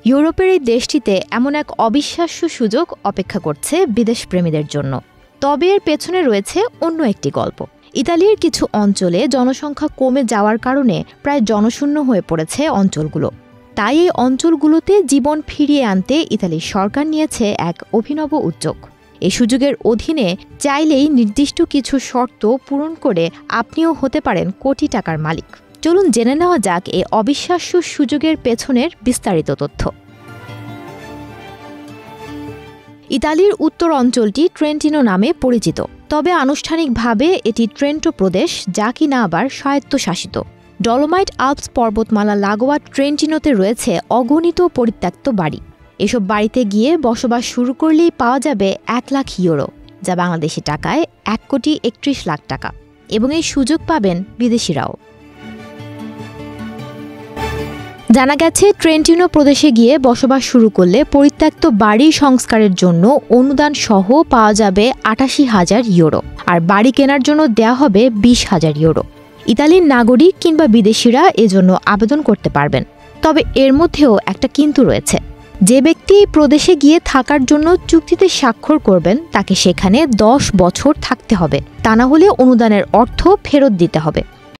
ইউরোপের এই দেশটিতে এমন এক অবিশ্বাস্য সুযোগ অপেক্ষা করছে বিদেশপ্রেমীদের জন্য। তবে এর পেছনে রয়েছে অন্য একটি গল্প। ইতালির কিছু অঞ্চলে জনসংখ্যা কমে যাওয়ার কারণে প্রায় জনশূন্য হয়ে পড়েছে অঞ্চলগুলো। তাই এই অঞ্চলগুলোতে জীবন ফিরিয়ে আনতে ইতালির সরকার নিয়েছে এক অভিনব উদ্যোগ। এই সুযোগের অধীনে চাইলেই নির্দিষ্ট কিছু শর্ত পূরণ করে আপনিও হতে পারেন কোটি টাকার মালিক। চলুন জেনে নেওয়া যাক এই অবিশ্বাস্য সুযোগের পেছনের বিস্তারিত তথ্য। ইতালির উত্তর অঞ্চলটি ট্রেন্টিনো নামে পরিচিত, তবে আনুষ্ঠানিকভাবে এটি ট্রেন্টো প্রদেশ, যা কিনা আবার স্বায়ত্তশাসিত। ডলোমাইট আল্পস পর্বতমালা লাগোয়া ট্রেন্টিনোতে রয়েছে অগণিত পরিত্যক্ত বাড়ি। এসব বাড়িতে গিয়ে বসবাস শুরু করলেই পাওয়া যাবে 1 লাখ ইউরো, যা বাংলাদেশি টাকায় 1,31 লাখ টাকা, এবং এই সুযোগ পাবেন বিদেশিরাও। জানা গেছে, ট্রেন্টিনো প্রদেশে গিয়ে বসবাস শুরু করলে পরিত্যক্ত বাড়ি সংস্কারের জন্য অনুদান সহ পাওয়া যাবে 88,000 ইউরো, আর বাড়ি কেনার জন্য দেয়া হবে 20,000 ইউরো। ইতালির নাগরিক কিংবা বিদেশিরা এজন্য আবেদন করতে পারবেন। তবে এর মধ্যেও একটা কিন্তু রয়েছে। যে ব্যক্তি এই প্রদেশে গিয়ে থাকার জন্য চুক্তিতে স্বাক্ষর করবেন, তাকে সেখানে 10 বছর থাকতে হবে, তা না হলে অনুদানের অর্থ ফেরত দিতে হবে।